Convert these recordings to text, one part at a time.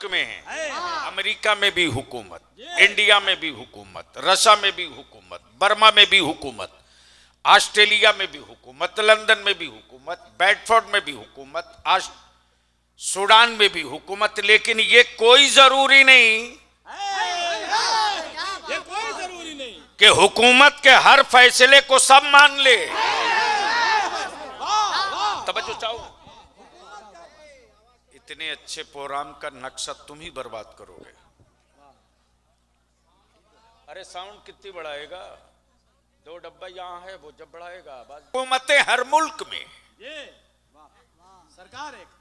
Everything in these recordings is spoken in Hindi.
मुल्क में है। अमेरिका में भी हुकूमत, इंडिया में भी हुकूमत, रशिया में भी हुकूमत, बर्मा में भी हुकूमत, ऑस्ट्रेलिया में भी हुकूमत, लंदन में भी हुकूमत, बेडफोर्ड में भी हुकूमत, सूडान में भी हुकूमत। लेकिन ये कोई जरूरी नहीं कि हुकूमत के हर फैसले को सब मान ले। तवज्जो चाहो, इतने अच्छे प्रोग्राम का नक्शा तुम ही बर्बाद करोगे। अरे साउंड कितनी बढ़ाएगा? 2 डब्बा यहाँ है, वो जब बढ़ाएगा आवाज। हुकूमतें हर मुल्क में,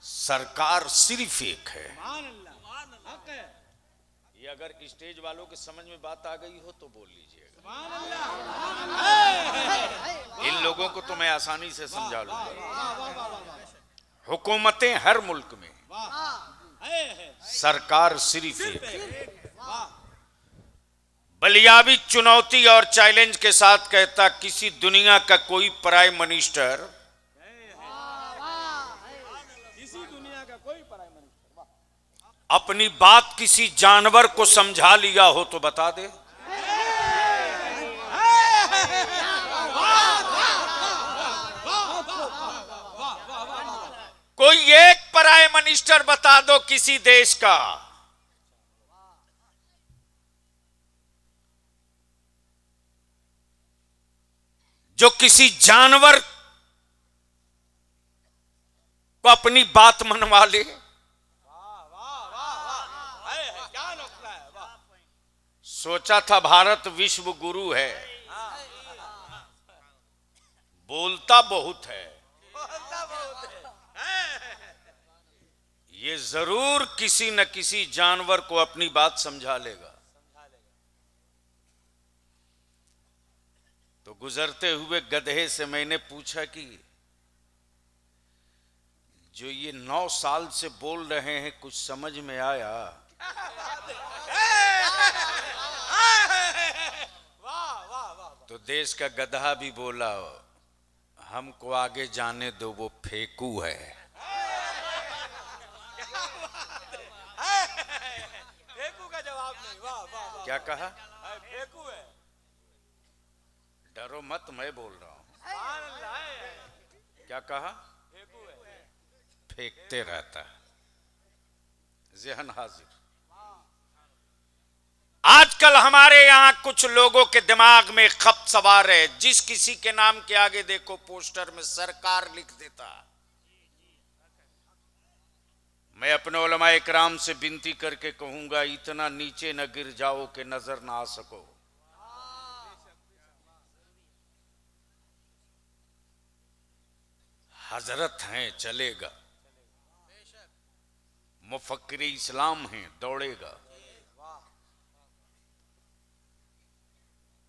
सरकार सिर्फ एक है। ये अगर स्टेज वालों के समझ में बात आ गई हो तो बोल लीजिएगा। इन लोगों को तो मैं आसानी से समझा लूंगा। हुकूमतें हर मुल्क में, सरकार सिर्फ एक है। बलियावी चुनौती और चैलेंज के साथ कहता, किसी दुनिया का कोई प्राइम मिनिस्टर अपनी बात किसी जानवर को समझा लिया हो तो बता दे। कोई एक प्राइम मिनिस्टर बता दो किसी देश का जो किसी जानवर को अपनी बात मनवा ले। सोचा था भारत विश्व गुरु है, बोलता बहुत है। ये जरूर किसी न किसी जानवर को अपनी बात समझा लेगा। तो गुजरते हुए गधे से मैंने पूछा कि जो ये 9 साल से बोल रहे हैं, कुछ समझ में आया? तो देश का गधा भी बोला, हमको आगे जाने दो, वो फेंकू है। फेंकू का जवाब नहीं। वाह वाह। क्या कहा? फेंकू है। डरो मत, मैं बोल रहा हूं। क्या कहा? फेंकू है। फेंकते रहता है। ज़हन हाजिर। आजकल हमारे यहां कुछ लोगों के दिमाग में खप सवार है, जिस किसी के नाम के आगे देखो पोस्टर में सरकार लिख देता। मैं अपने उलमा इकराम से विनती करके कहूंगा, इतना नीचे न गिर जाओ कि नजर ना आ सको। हजरत हैं, चलेगा। मुफक्किर इस्लाम हैं, दौड़ेगा।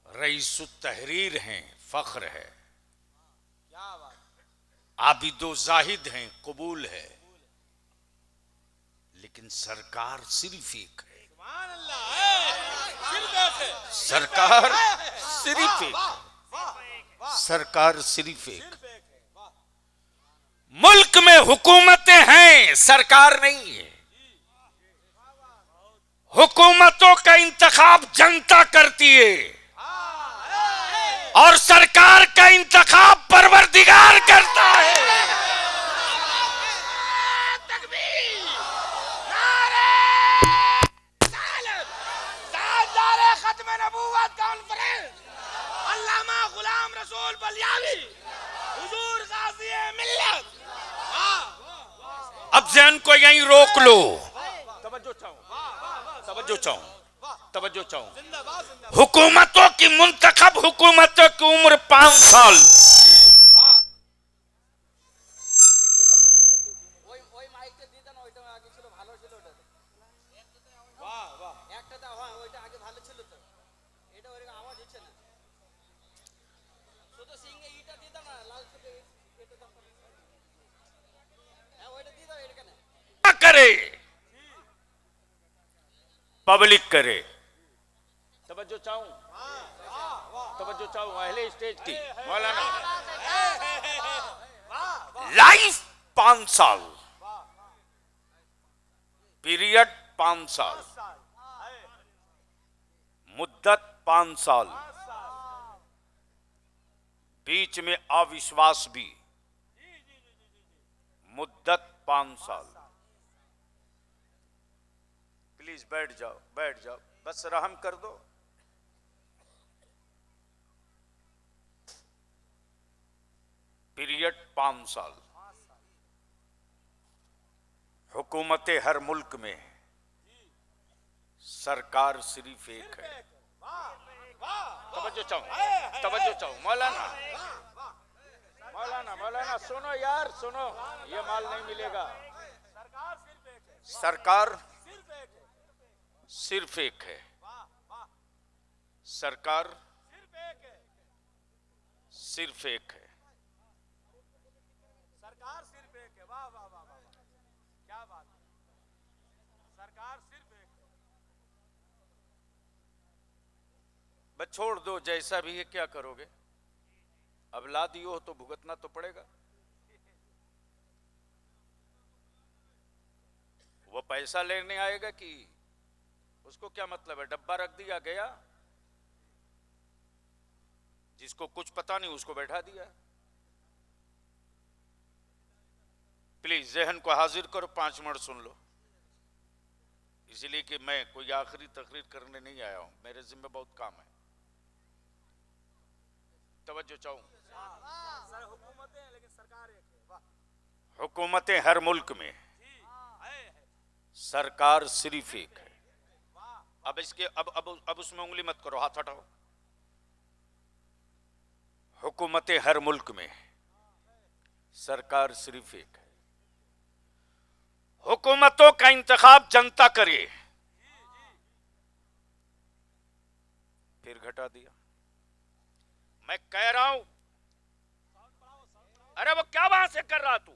रईसुत तहरीर हैं, फख्र है। आबिदो जाहिद हैं, कबूल है। लेकिन सरकार सिर्फ एक है। सरकार सिर्फ एक। सरकार सिर्फ एक। मुल्क में हुकूमतें हैं, सरकार नहीं है। हुकूमतों का इंतखाब जनता करती है और सरकार का इंतखाब परवरदिगार करता है। खत्म नबूवत कॉन्फ्रेंस, अल्लामा गुलाम रसूल बलियावी, हुजूर गाज़ी मिल्लत। अब ज़हन को यहीं रोक लो। तवज्जो चाहूं। हुकूमतों की मुंतखब हुकूमतों की उम्र 5 साल। करे पब्लिक करे। तवज्जो चाहूं अहले स्टेज की मौलाना। लाइफ 5 साल, पीरियड 5 साल, मुद्दत 5 साल, बीच में अविश्वास भी, मुद्दत 5 साल। प्लीज बैठ जाओ, बैठ जाओ, बस रहम कर दो। पीरियड 5 साल। हुकूमतें हर मुल्क में, सरकार सिर्फ एक है। तवज्जो चाहूं, तवज्जो चाहूं। मौलाना, मौलाना, मौलाना सुनो यार, सुनो, ये माल नहीं मिलेगा। सरकार सिर्फ एक है, सरकार सिर्फ एक है। सरकार सिर्फ एक है। वाह वाह वाह वाह, क्या बात है। सरकार सिर्फ एक है। बस छोड़ दो, जैसा भी है, क्या करोगे? अब ला दियो तो भुगतना तो पड़ेगा। वो पैसा लेने आएगा कि उसको क्या मतलब है? डब्बा रख दिया, गया। जिसको कुछ पता नहीं उसको बैठा दिया। प्लीज जहन को हाजिर करो, 5 मिनट सुन लो। इसलिए कि मैं कोई आखिरी तकरीर करने नहीं आया हूं, मेरे जिम्मे बहुत काम है। तवज्जो चाहूं। सर हुकूमतें हैं लेकिन सरकार एक है। वाह। हुकूमतें हर मुल्क में, सरकार सिर्फ एक है। अब इसके अब उसमें उंगली मत करो, हाथ हटाओ। हुकूमतें हर मुल्क में, सरकार सिर्फ एक है। हुकूमतों का इंतखाब जनता करे। फिर घटा दिया। मैं कह रहा हूं, अरे वो क्या वहां से कर रहा तू?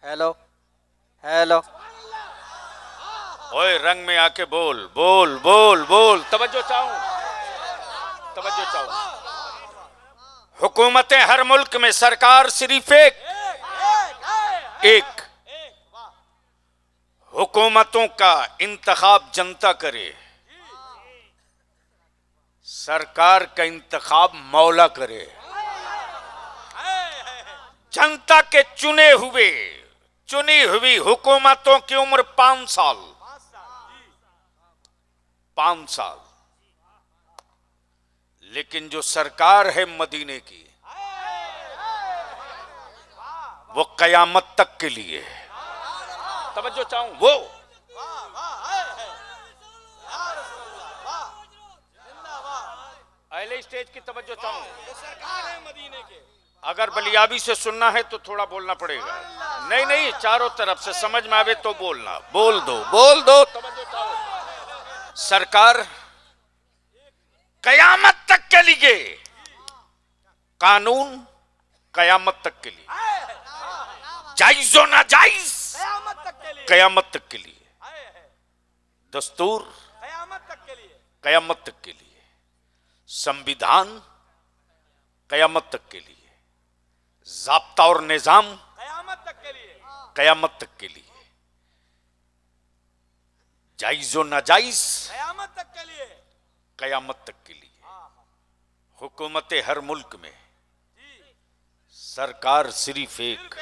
Hello hello. ओए रंग में आके बोल, बोल बोल बोल। तवज्जो चाहूं, तवज्जो चाहूं। हुकूमतें हर मुल्क में, सरकार सिर्फ एक। हुकूमतों का इंतखाब जनता करे, सरकार का इंतखाब मौला करे। जनता के चुनी हुई हुकूमतों की उम्र 5 साल, 5 साल। लेकिन जो सरकार है मदीने की, वो कयामत तक के लिए। तवज्जो चाहूं, वो अहले स्टेज की तवज्जो चाहूं। सरकार है मदीने के। अगर बलियाबी से सुनना है तो थोड़ा बोलना पड़ेगा। नहीं नहीं, चारों तरफ से समझ में आवे तो बोलना। बोल दो, बोल दो। तवज्जो चाहो। सरकार कयामत तक के लिए, कानून कयामत तक के लिए, जायज और नाजायज कयामत तक के लिए, दस्तूर कयामत तक के लिए, संविधान कयामत तक के लिए, ज़ाब्ता और निजाम कयामत तक के लिए, कयामत तक के लिए, जायज और नाजायज कयामत तक के लिए, कयामत तक के लिए। हुकूमतें हर मुल्क में, सरकार सिर्फ एक।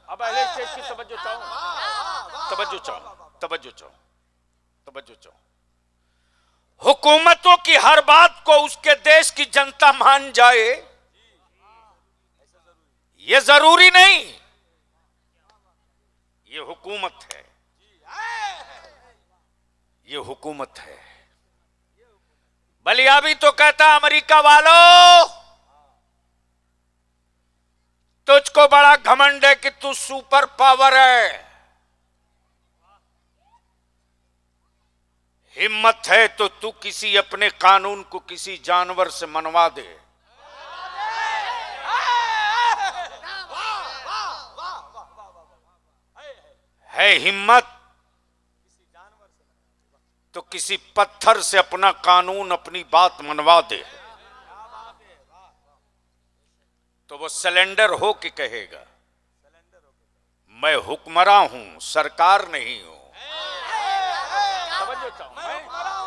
अब अहले स्टेज की तवज्जो चाहो, तवज्जो चाहो, तवज्जो चाहो, तवज्जो चाहो। हुकूमतों की हर बात को उसके देश की जनता मान जाए, ये जरूरी नहीं। ये हुकूमत है, ये हुकूमत है। बलियाबी तो कहता अमेरिका वालों, तुझको बड़ा घमंड है कि तू सुपर पावर है। हिम्मत है तो तू किसी अपने कानून को किसी जानवर से मनवा दे। है हिम्मत तो किसी पत्थर से अपना कानून, अपनी बात मनवा दे तो वो सिलेंडर हो के कहेगा मैं हुक्मरां हूं, सरकार नहीं हूं।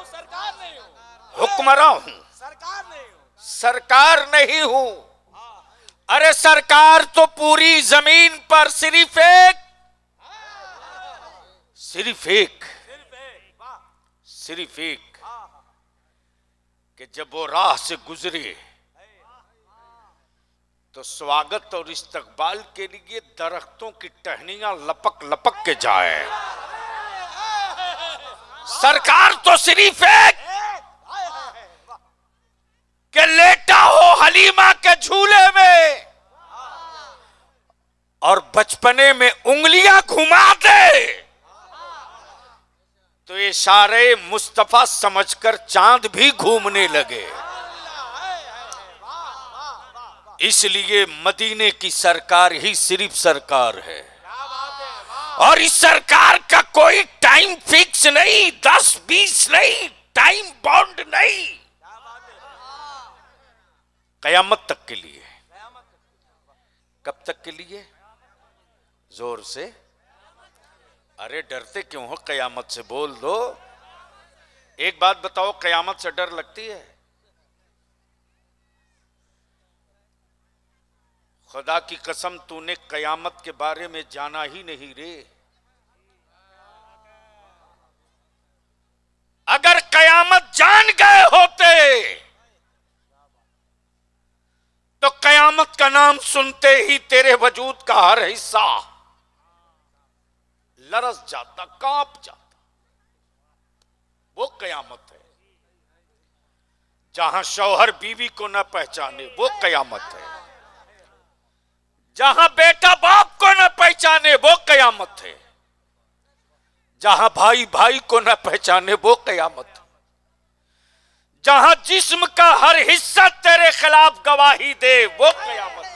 सरकार नहीं हूं, हुक्मरां हूं, सरकार नहीं हूं, सरकार नहीं हूं। अरे सरकार तो पूरी जमीन पर सिर्फ एक कि जब वो राह से गुजरे तो स्वागत और इस्तकबाल के लिए दरख्तों की टहनियां लपक लपक के जाए। सरकार तो सिर्फ एक कि लेटा हो हलीमा के झूले में और बचपने में उंगलियां घुमा दे तो इशारे मुस्तफा समझकर चांद भी घूमने लगे। इसलिए मदीने की सरकार ही सिर्फ सरकार है और इस सरकार का कोई टाइम फिक्स नहीं, 10-20 नहीं, टाइम बाउंड नहीं, कयामत तक के लिए। कब तक के लिए? जोर से, अरे डरते क्यों हो? कयामत से बोल दो। एक बात बताओ, कयामत से डर लगती है? खुदा की कसम तूने कयामत के बारे में जाना ही नहीं रे। अगर कयामत जान गए होते तो कयामत का नाम सुनते ही तेरे वजूद का हर हिस्सा लरस जाता, कांप जाता। वो कयामत है। जहां शौहर बीवी को न पहचाने वो कयामत है। जहां बेटा बाप को न पहचाने वो कयामत है। जहां भाई भाई को न पहचाने वो कयामत है। जहां जिस्म का हर हिस्सा तेरे खिलाफ गवाही दे वो कयामत है।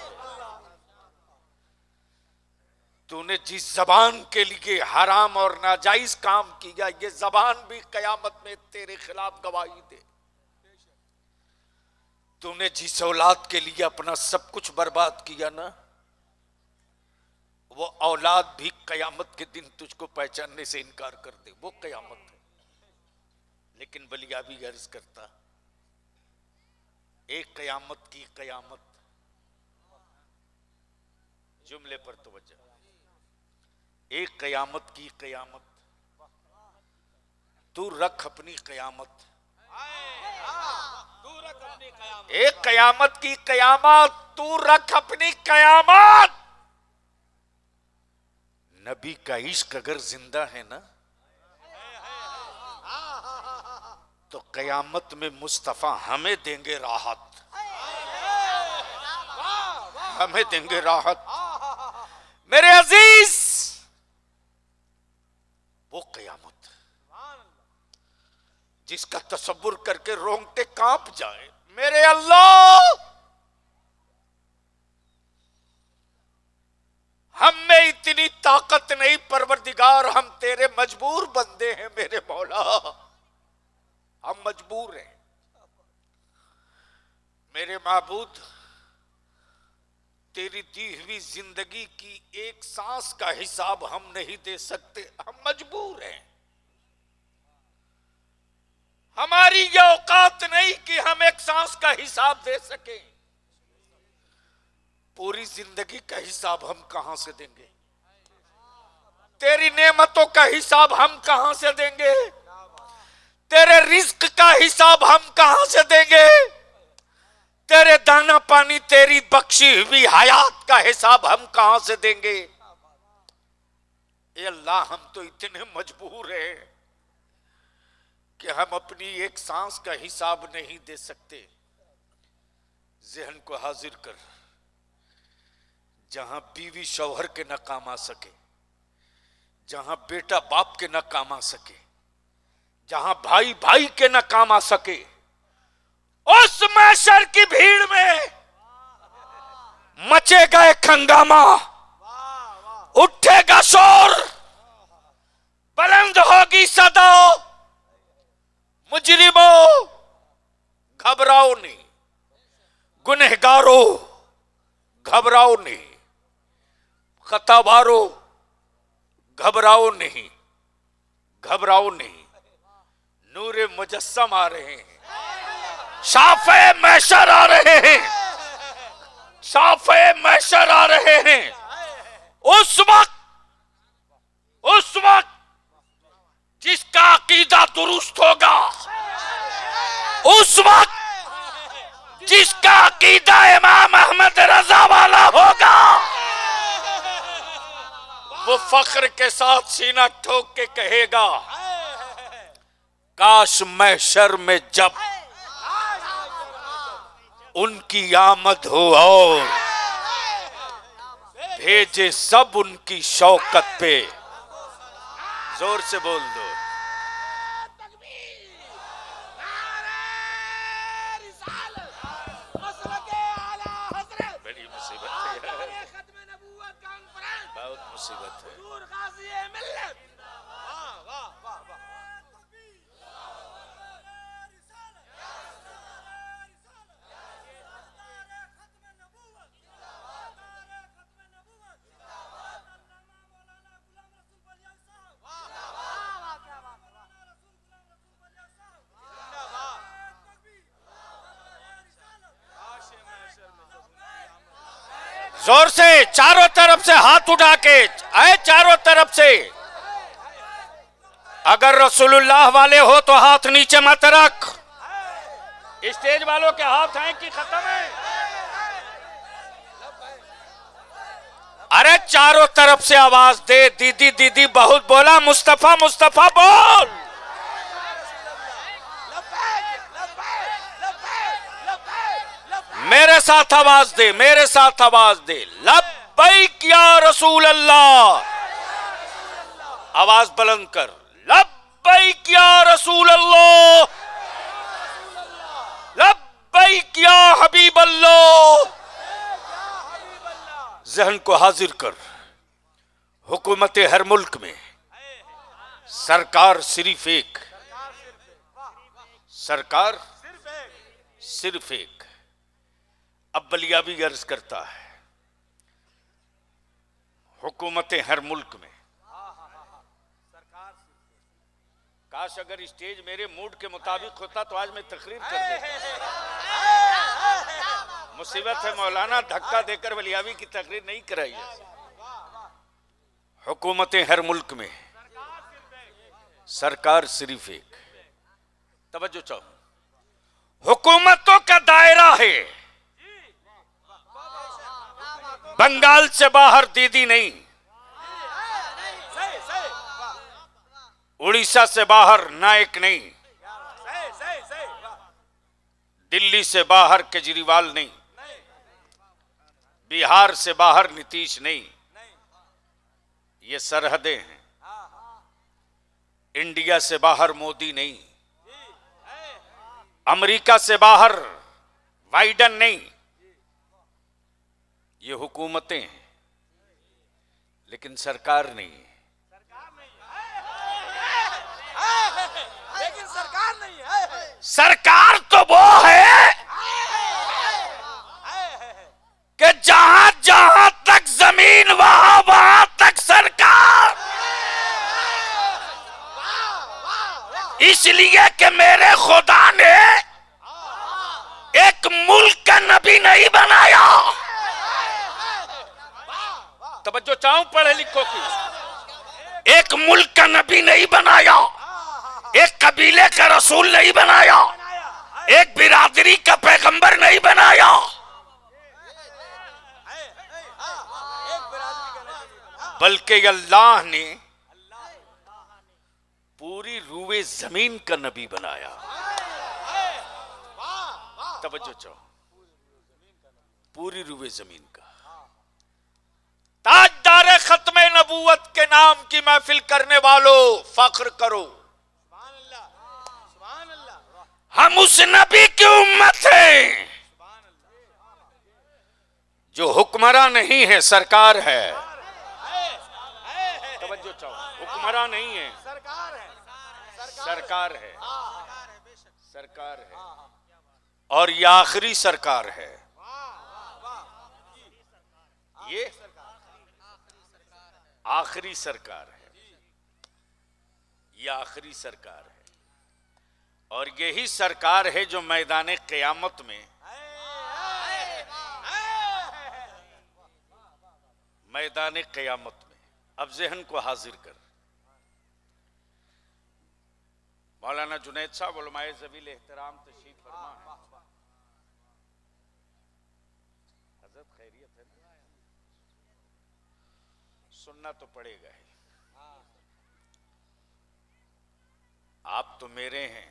तूने जिस जबान के लिए हराम और नाजायज काम किया, ये जबान भी कयामत में तेरे खिलाफ गवाही दे। तूने जिस औलाद के लिए अपना सब कुछ बर्बाद किया ना, वो औलाद भी कयामत के दिन तुझको पहचानने से इनकार कर दे, वो कयामत है। लेकिन बलिया भी अर्ज करता, एक कयामत की कयामत, जुमले पर तवज्जो, एक कयामत की कयामत, तू रख अपनी कयामत। एक कयामत की कयामत, तू रख अपनी कयामत। नबी का इश्क अगर जिंदा है ना तो कयामत में मुस्तफा हमें देंगे राहत, हमें देंगे राहत। मेरे अजीज, वो कयामत जिसका तसव्वुर करके रोंगटे कांप जाए। मेरे अल्लाह, हम में इतनी ताकत नहीं परवरदिगार, हम तेरे मजबूर बंदे हैं मेरे मौला, हम मजबूर हैं। मेरे माबूद, तेरी दी हुई जिंदगी की एक सांस का हिसाब हम नहीं दे सकते, हम मजबूर हैं। हमारी ये औकात नहीं कि हम एक सांस का हिसाब दे सकें। पूरी जिंदगी का हिसाब हम कहां से देंगे? तेरी नेमतों का हिसाब हम कहां से देंगे? तेरे रिस्क का हिसाब हम कहां से देंगे? तेरे दाना पानी, तेरी बख्शी हुई हयात का हिसाब हम कहां से देंगे? ए अल्लाह, हम तो इतने मजबूर हैं कि हम अपनी एक सांस का हिसाब नहीं दे सकते। ज़हन को हाजिर कर, जहां बीवी शौहर के न काम आ सके, जहां बेटा बाप के न काम आ सके, जहां भाई भाई के न काम आ सके, उस महशर की भीड़ में मचेगा एक हंगामा, उठेगा शोर, बुलंद होगी सदा, मुजरिमों घबराओ नहीं, गुनहगारों घबराओ नहीं, खताबारों घबराओ नहीं, घबराओ नहीं। नूरे मुजस्सम आ रहे हैं, शाफे महशर आ रहे हैं, शाफे महशर आ रहे हैं। उस वक्त जिसका अकीदा दुरुस्त होगा, उस वक्त जिसका अकीदा इमाम अहमद रजा वाला होगा, वो फख्र के साथ सीना ठोक के कहेगा, काश महशर में जब उनकी आमद हो और भेजे सब उनकी शौकत पे। जोर से बोल दो। बड़ी मुसीबत है, बहुत मुसीबत है। जोर से चारों तरफ से हाथ उठा के आए, चारों तरफ से। अगर रसूलुल्लाह वाले हो तो हाथ नीचे मत रख। स्टेज वालों के हाथ हैं कि खत्म है? अरे चारों तरफ से आवाज दे। दीदी दीदी बहुत बोला, मुस्तफा मुस्तफा बोल। मेरे साथ आवाज दे, मेरे साथ आवाज दे। लब्बैक या रसूल अल्लाह। आवाज बुलंद कर। लब्बैक या रसूल अल्लाह, लब्बैक या हबीब अल्लाह। जहन को हाजिर कर। हुकूमत हर मुल्क में सरकार सिर्फ एक, सरकार सिर्फ एक। अब बलिया भी अर्ज करता है, हुकूमत हर मुल्क में। काश अगर स्टेज मेरे मूड के मुताबिक होता तो आज मैं तकरीर कर देता। मुसीबत है मौलाना, धक्का देकर बलियावी की तकरीर नहीं कराई है। हुकूमत हर मुल्क में सरकार सिर्फ एक। तवज्जो चाहो। हुकूमतों का दायरा है, बंगाल से बाहर दीदी नहीं, उड़ीसा से बाहर नायक नहीं, दिल्ली से बाहर केजरीवाल नहीं, बिहार से बाहर नीतीश नहीं। ये सरहदें हैं। इंडिया से बाहर मोदी नहीं, अमेरिका से बाहर बाइडेन नहीं। ये हुकूमतें हैं, लेकिन सरकार नहीं है। लेकिन सरकार नहीं है। सरकार तो वो है कि जहां जहां तक जमीन वहां वहां तक सरकार। इसलिए कि मेरे खुदा ने एक मुल्क का नबी नहीं बनाया। तवज्जो चाहूं पढ़े लिखो की। एक मुल्क का नबी नहीं बनाया, एक कबीले का रसूल नहीं बनाया, एक बिरादरी का पैगंबर नहीं बनाया। बल्कि अल्लाह ने पूरी रूए जमीन का नबी बनाया। तवज्जो चाहो। पूरी रूए जमीन का। ताजदार खत्मे नबूवत के नाम की महफिल करने वालों, फख्र करो। हम उस नबी की उम्मत हैं जो हुक्मरान नहीं है, सरकार है। तवज्जो चाहो। हुक्मरान नहीं है, सरकार है। सरकार है। सरकार है और ये आखिरी सरकार है। ये आखिरी सरकार है, ये आखिरी सरकार है और यही सरकार है जो मैदान क़यामत में, मैदान क़यामत में, अब ज़हन को हाजिर कर, मौलाना जुनैद साहब उलमाए ज़वील एहतराम तशरीफ फरमा है। हज़रत खैरियत है ना, सुनना तो पड़ेगा ही। आप तो मेरे हैं,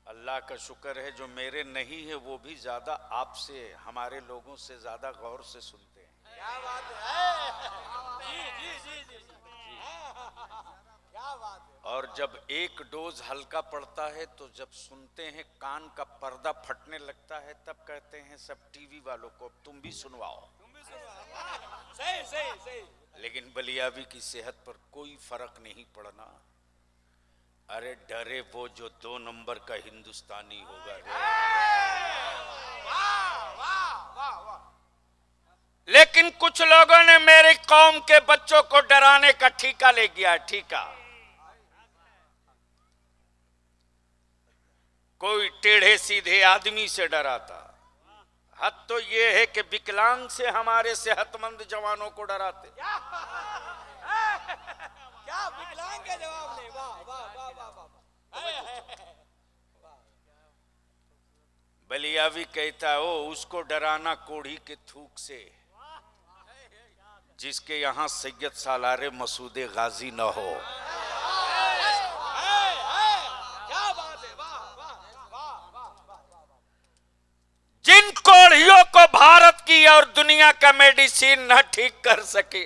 अल्लाह का शुक्र है जो मेरे नहीं है वो भी ज्यादा आपसे, हमारे लोगों से ज्यादा गौर से सुनते हैं। क्या बात है? जी जी जी जी क्या बात है। और जब एक डोज हल्का पड़ता है तो जब सुनते हैं कान का पर्दा फटने लगता है तब कहते हैं सब टीवी वालों को तुम भी सुनवाओ। सही सही सही। लेकिन बलियावी की सेहत पर कोई फर्क नहीं पड़ना। अरे डरे वो जो 2 नंबर का हिंदुस्तानी होगा रे। लेकिन कुछ लोगों ने मेरी कौम के बच्चों को डराने का ठीका ले गया। ठीका कोई टेढ़े सीधे आदमी से डराता, हद तो ये है कि विकलांग से हमारे सेहतमंद जवानों को डराते। क्या विकलांग का जवाब नहीं। वाह वाह वाह वाह वाह। बलियावी कहता हो उसको डराना कोढ़ी के थूक से जिसके यहाँ सैयद सालारे मसूदे गाजी न हो। क्या बात है। वाह वाह वाह वाह। जिन कोढ़ियों को भारत की और दुनिया का मेडिसिन न ठीक कर सके।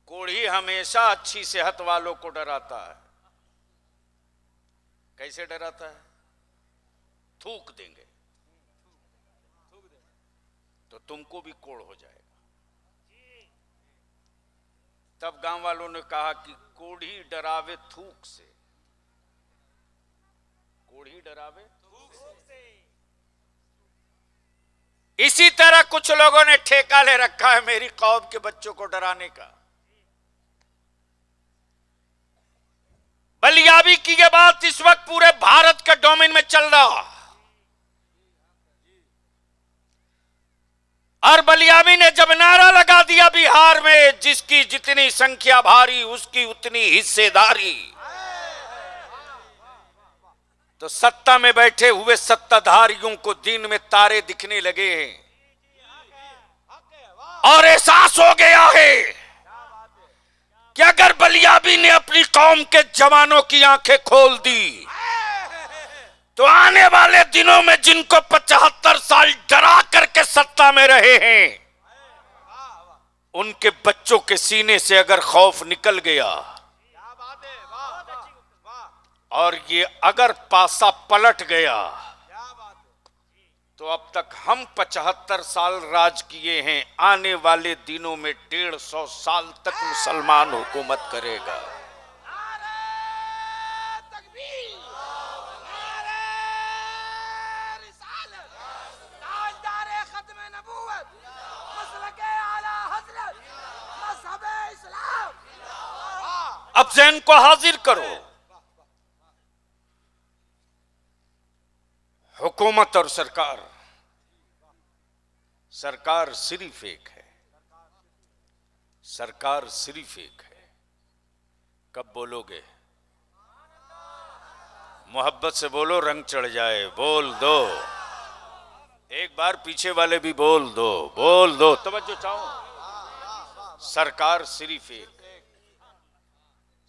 कोढ़ी हमेशा अच्छी सेहत वालों को डराता है। कैसे डराता है? थूक देंगे तो तुमको भी कोढ़ हो जाएगा। तब गांव वालों ने कहा कि कोढ़ी डरावे थूक से, कोढ़ी डरावे थूक से। इसी तरह कुछ लोगों ने ठेका ले रखा है मेरी कौम के बच्चों को डराने का। बलियावी की यह बात इस वक्त पूरे भारत के डोमेन में चल रहा और बलियावी ने जब नारा लगा दिया बिहार में जिसकी जितनी संख्या भारी उसकी उतनी हिस्सेदारी, तो सत्ता में बैठे हुए सत्ताधारियों को दिन में तारे दिखने लगे हैं और एहसास हो गया है कि अगर बलियावी ने अपनी कौम के जवानों की आंखें खोल दी तो आने वाले दिनों में जिनको 75 साल डरा करके सत्ता में रहे हैं उनके बच्चों के सीने से अगर खौफ निकल गया और ये अगर पासा पलट गया तो अब तक हम 75 साल राज किए हैं, आने वाले दिनों में 150 साल तक मुसलमान हुकूमत करेगा। अब ज़हन को हाजिर करो, हुकूमत और सरकार, सरकार सिर्फ एक है, सरकार सिर्फ एक है। कब बोलोगे? मोहब्बत से बोलो, रंग चढ़ जाए। बोल दो एक बार, पीछे वाले भी बोल दो, बोल दो, तवज्जो चाहो। सरकार सिर्फ एक,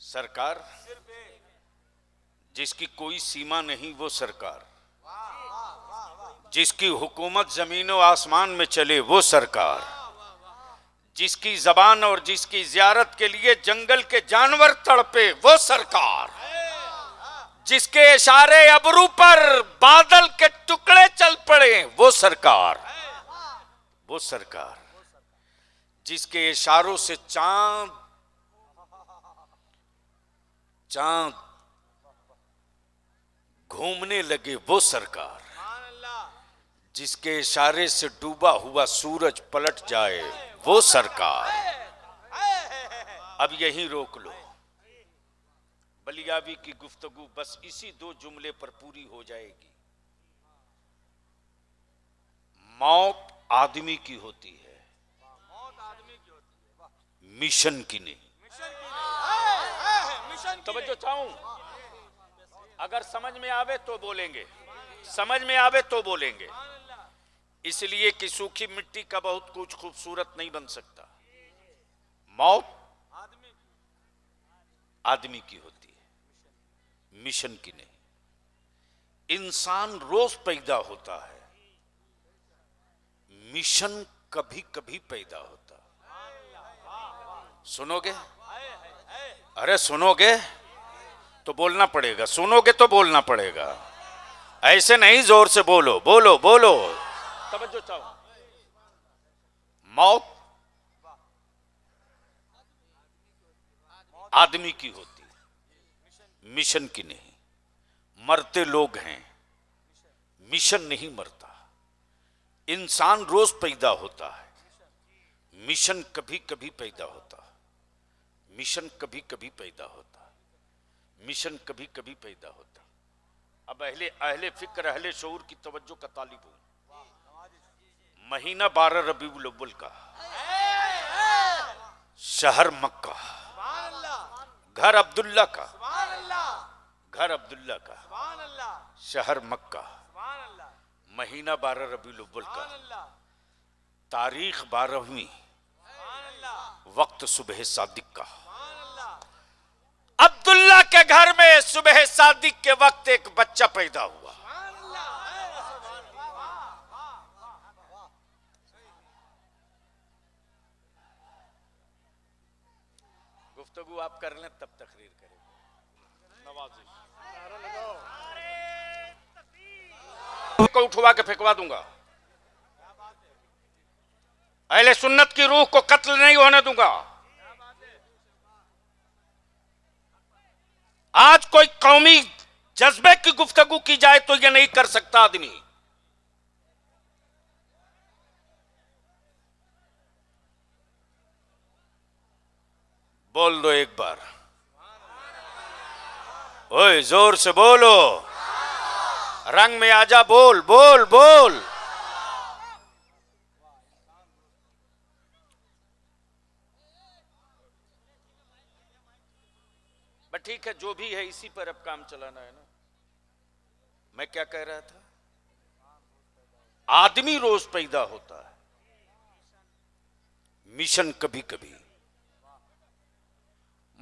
सरकार जिसकी कोई सीमा नहीं वो सरकार, जिसकी हुकूमत जमीनों आसमान में चले वो सरकार, जिसकी जबान और जिसकी जियारत के लिए जंगल के जानवर तड़पे वो सरकार, जिसके इशारे अबरू पर बादल के टुकड़े चल पड़े वो सरकार, वो सरकार जिसके इशारों से चांद चांद घूमने लगे वो सरकार, सुभान अल्लाह, जिसके इशारे से डूबा हुआ सूरज पलट जाए वो सरकार। अब यहीं रोक लो, बलियावी की गुफ्तगू बस इसी दो जुमले पर पूरी हो जाएगी। मौत आदमी की होती है, मौत आदमी की होती है, वाह, मिशन की नहीं। मिशन की नहीं, मिशन की तवज्जो चाहूं, अगर समझ में आवे तो बोलेंगे, समझ में आवे तो बोलेंगे। इसलिए कि सूखी मिट्टी का बहुत कुछ खूबसूरत नहीं बन सकता। मौत आदमी आदमी की होती है, मिशन की नहीं। इंसान रोज पैदा होता है, मिशन कभी कभी पैदा होता है। सुनोगे? अरे सुनोगे तो बोलना पड़ेगा, सुनोगे तो बोलना पड़ेगा, ऐसे नहीं जोर से बोलो, बोलो बोलो। तवज्जो चाहो, मौत आदमी की होती है, मिशन की नहीं। मरते लोग हैं, मिशन नहीं मरता। इंसान रोज पैदा होता है, मिशन कभी कभी पैदा होता है, मिशन कभी कभी पैदा होता है, मिशन कभी कभी पैदा होता। अब अहले फिक्र अहले शऊर की तवज्जो का तालिब हूं। महीना 12 रबीउल अव्वल का, शहर मक्का, सुभान अल्लाह, घर अब्दुल्ला का, सुभान अल्लाह, घर अब्दुल्ला का, सुभान अल्लाह, शहर मक्का, सुभान अल्लाह, महीना 12 रबीउल अव्वल का, सुभान अल्लाह, तारीख 12वीं, सुभान अल्लाह, वक्त सुबह सादिक का। सुभान अल्लाह, अब्दुल्ला के घर में सुबह सादिक के वक्त एक बच्चा पैदा हुआ। सुभान अल्लाह, सुभान अल्लाह, वाह, वाह, वाह, गुफ्तगू आप कर लें तब तकरीर करेंगे। नवाजिश को उठवा के फेंकवा दूंगा। अहले सुन्नत की रूह को कत्ल नहीं होने दूंगा। आज कोई कौमी जज्बे की गुफ्तगू की जाए तो यह नहीं कर सकता आदमी। बोल दो एक बार, ओए जोर से बोलो, रंग में आजा, बोल बोल बोल। बट ठीक है, जो भी है इसी पर अब काम चलाना है ना। मैं क्या कह रहा था? आदमी रोज पैदा होता है, मिशन कभी कभी।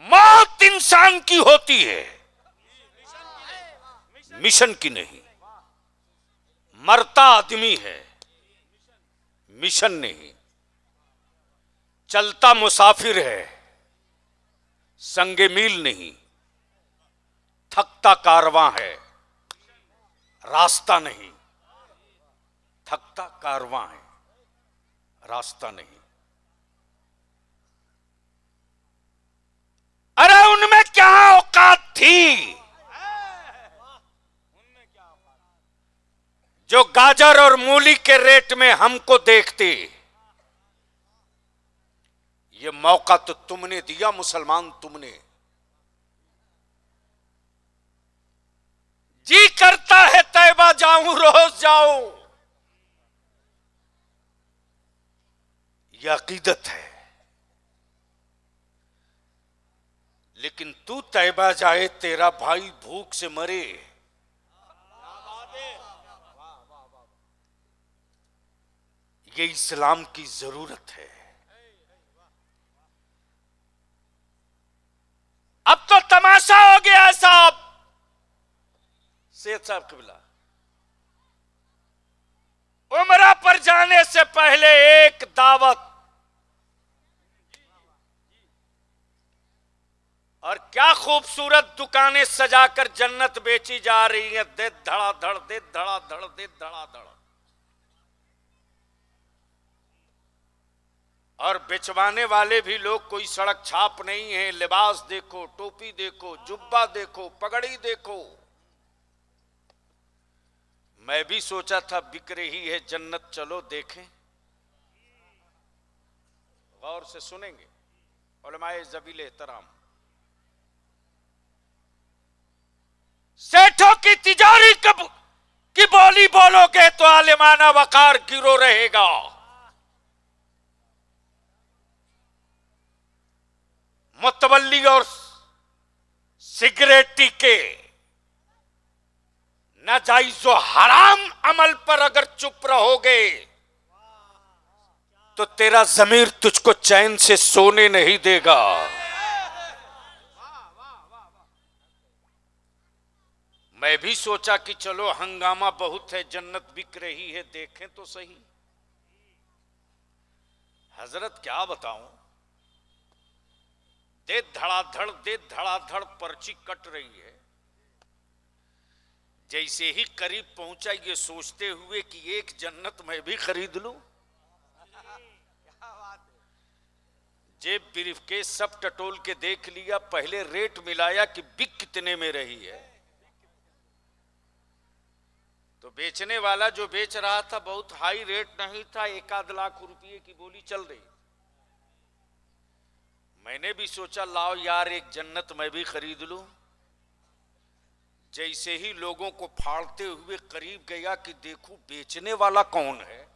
मौत इंसान की होती है, मिशन की नहीं। मरता आदमी है, मिशन नहीं। चलता मुसाफिर है, संगे मील नहीं। थकता कारवां है, रास्ता नहीं। थकता कारवां है, रास्ता नहीं। अरे उनमें क्या औकात थी जो गाजर और मूली के रेट में हमको देखते। ये मौका तो तुमने दिया मुसलमान, तुमने। जी करता है तैबा जाऊं, रोज जाऊं, यह अकीदत है। लेकिन तू तैबा जाए, तेरा भाई भूख से मरे, ये इस्लाम की जरूरत है। अब तो तमाशा हो गया साहब। सेठ साहब किबला, उमरा पर जाने से पहले एक दावत, और क्या खूबसूरत दुकानें सजाकर जन्नत बेची जा रही हैं। दे धड़ाधड़, दे धड़ाधड़, दे धड़ाधड़। और बेचवाने वाले भी लोग कोई सड़क छाप नहीं है। लिबास देखो, टोपी देखो, जुब्बा देखो, पगड़ी देखो। मैं भी सोचा था बिक रही है जन्नत, चलो देखें। गौर से सुनेंगे उलमाए ज़बील एहतराम। सेठों की तिजारी की बोली बोलोगे तो आलिमाना वकार गिरो रहेगा। मुतवल्ली और सिगरेटी के नाजायज़ो हराम अमल पर अगर चुप रहोगे तो तेरा ज़मीर तुझको चैन से सोने नहीं देगा। मैं भी सोचा कि चलो हंगामा बहुत है, जन्नत बिक रही है, देखें तो सही। हजरत क्या बताऊं, दे धड़ाधड़ पर्ची कट रही है। जैसे ही करीब पहुंचा ये सोचते हुए कि एक जन्नत मैं भी खरीद लूं। जेब ब्रीफकेस सब टटोल के देख लिया, पहले रेट मिलाया कि बिक कितने में रही है। तो बेचने वाला जो बेच रहा था बहुत हाई रेट नहीं था, 1-1.5 लाख रुपए की बोली चल रही। मैंने भी सोचा लाओ यार एक जन्नत मैं भी खरीद लूं। जैसे ही लोगों को फाड़ते हुए करीब गया कि देखूं बेचने वाला कौन है।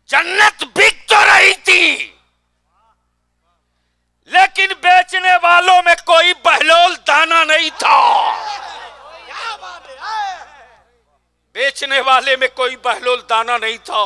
जन्नत बिक तो रही थी लेकिन बेचने वालों में कोई बहलोल दाना नहीं था। बेचने वाले में कोई बहलोल दाना नहीं था।